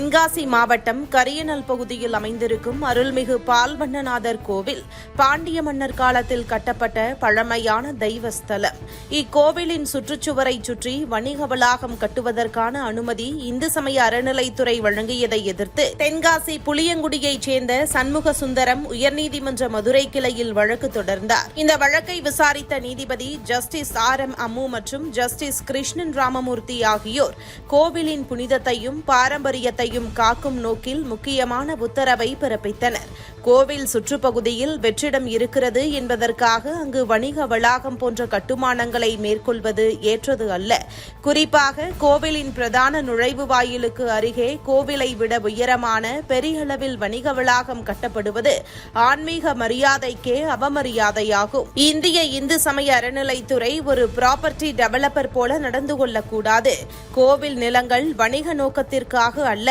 தென்காசி மாவட்டம் கரியனல் பகுதியில் அமைந்திருக்கும் அருள்மிகு பால்வண்ணநாதர் கோவில் பாண்டிய மன்னர் காலத்தில் கட்டப்பட்ட பழமையான தெய்வஸ்தலம். இக்கோவிலின் சுற்றுச்சுவரை சுற்றி வணிக வளாகம் கட்டுவதற்கான அனுமதி இந்து சமய அறநிலைத்துறை வழங்கியதை எதிர்த்து தென்காசி புளியங்குடியைச் சேர்ந்த சண்முக சுந்தரம் உயர்நீதிமன்ற மதுரை கிளையில் வழக்கு தொடர்ந்தார். இந்த வழக்கை விசாரித்த நீதிபதி ஜஸ்டிஸ் R.M. அம்மு மற்றும் ஜஸ்டிஸ் கிருஷ்ணன் ராமமூர்த்தி ஆகியோர் கோவிலின் புனிதத்தையும் பாரம்பரியத்தையும் காக்கும் நோக்கில் முக்கியமான உத்தரவை பிறப்பித்தனர். கோவில் சுற்றுப்பகுதியில் வெற்றிடம் இருக்கிறது என்பதற்காக அங்கு வணிக வளாகம் போன்ற கட்டுமானங்களை மேற்கொள்வது ஏற்றது அல்ல. குறிப்பாக கோவிலின் பிரதான நுழைவு வாயிலுக்கு அருகே கோவிலை விட உயரமான பெரிய அளவில் வணிக வளாகம் கட்டப்படுவது ஆன்மீக மரியாதைக்கே அவமரியாதையாகும். இந்திய இந்து சமய அறநிலைத்துறை ஒரு ப்ராப்பர்ட்டி டெவலப்பர் போல நடந்து கொள்ளக்கூடாது. கோவில் நிலங்கள் வணிக நோக்கத்திற்காக அல்ல,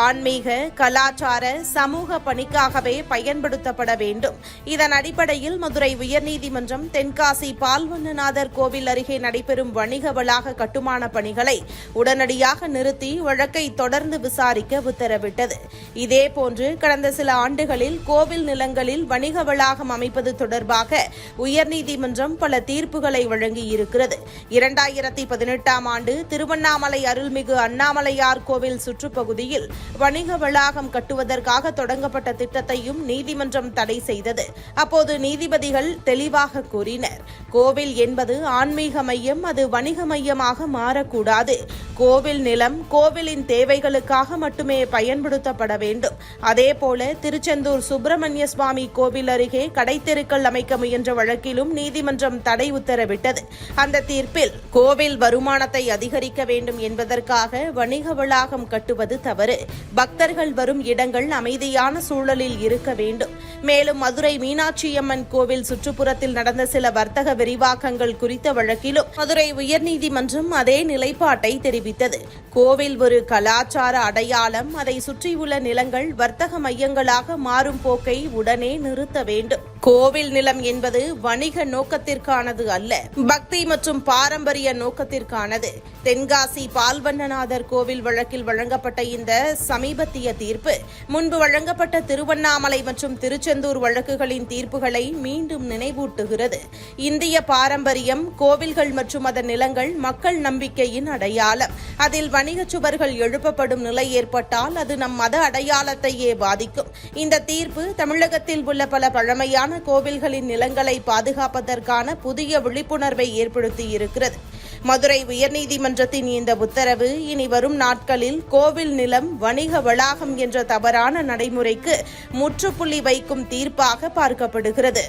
ஆன்மீக, கலாச்சார, சமூக பணிக்காகவே பயன்படுத்தப்பட வேண்டும். இதன் அடிப்படையில் மதுரை உயர்நீதிமன்றம் தென்காசி பால்வண்ணநாதர் கோவில் அருகே நடைபெறும் வணிக வளாக கட்டுமான பணிகளை உடனடியாக நிறுத்தி வழக்கை தொடர்ந்து விசாரிக்க உத்தரவிட்டது. இதேபோன்று கடந்த சில ஆண்டுகளில் கோவில் நிலங்களில் வணிக வளாகம் அமைப்பது தொடர்பாக உயர்நீதிமன்றம் பல தீர்ப்புகளை வழங்கியிருக்கிறது. 2018 ஆண்டு திருவண்ணாமலை அருள்மிகு அண்ணாமலையார் கோவில் சுற்றுப்பகுதியில் வணிக வளாகம் கட்டுவதற்காக தொடங்கப்பட்ட திட்டத்தையும் நீதிமன்றம் தடை செய்தது. அப்போது நீதிபதிகள் தெளிவாக கூறினர், கோவில் என்பது ஆன்மீக மையம், அது வணிக மையமாக மாறக்கூடாது. கோவில் நிலம் கோவிலின் தேவைகளுக்காக மட்டுமே பயன்படுத்தப்பட வேண்டும். அதேபோல திருச்செந்தூர் சுப்பிரமணிய சுவாமி கோவில் அருகே கடைத்தெருக்கள் அமைக்க முயன்ற வழக்கிலும் நீதிமன்றம் தடை உத்தரவிட்டது. அந்த தீர்ப்பில் கோவில் வருமானத்தை அதிகரிக்க வேண்டும் என்பதற்காக வணிக வளாகம் கட்டுவது தவறு. பக்தர்கள் வரும் இடங்கள் அமைதியான சூழலில் இருக்க வேண்டும். மேலும் மதுரை மீனாட்சியம்மன் கோவில் சுற்றுப்புறத்தில் நடந்த சில வர்த்தக விரிவாக்கங்கள் குறித்த வழக்கிலும் மதுரை உயர்நீதிமன்றம் அதே நிலைப்பாட்டை தெரிவித்தது. கோவில் ஒரு கலாச்சார அடையாளம், அதை சுற்றியுள்ள நிலங்கள் வர்த்தக மையங்களாக மாறும் போக்கை உடனே நிறுத்த வேண்டும். கோவில் நிலம் என்பது வணிக நோக்கத்திற்கானது அல்ல, பக்தி மற்றும் பாரம்பரிய நோக்கத்திற்கானது. தென்காசி பால்வண்ணநாதர் கோவில் வழக்கில் வழங்கப்பட்ட இந்த சமீபத்திய தீர்ப்பு முன்பு வழங்கப்பட்ட திருவண்ணாமலை மற்றும் திருச்செந்தூர் வழக்குகளின் தீர்ப்புகளை மீண்டும் நினைவூட்டுகிறது. இந்திய பாரம்பரியம், கோவில்கள் மற்றும் அதன் நிலங்கள் மக்கள் நம்பிக்கையின் அடையாளம். அதில் வணிகச் சுவர்கள் எழுப்பப்படும் நிலை ஏற்பட்டால் அது நம் மத அடையாளத்தையே பாதிக்கும். இந்த தீர்ப்பு தமிழகத்தில் உள்ள பல பழமையான கோவில்களின் நிலங்களை பாதுகாப்பதற்கான புதிய விழிப்புணர்வை ஏற்படுத்தியிருக்கிறது. மதுரை உயர்நீதிமன்றத்தின் இந்த உத்தரவு இனி வரும் நாட்களில் கோவில் நிலம் வணிக வளாகம் என்ற தவறான நடைமுறைக்கு முற்றுப்புள்ளி வைக்கும் தீர்ப்பாக பார்க்கப்படுகிறது.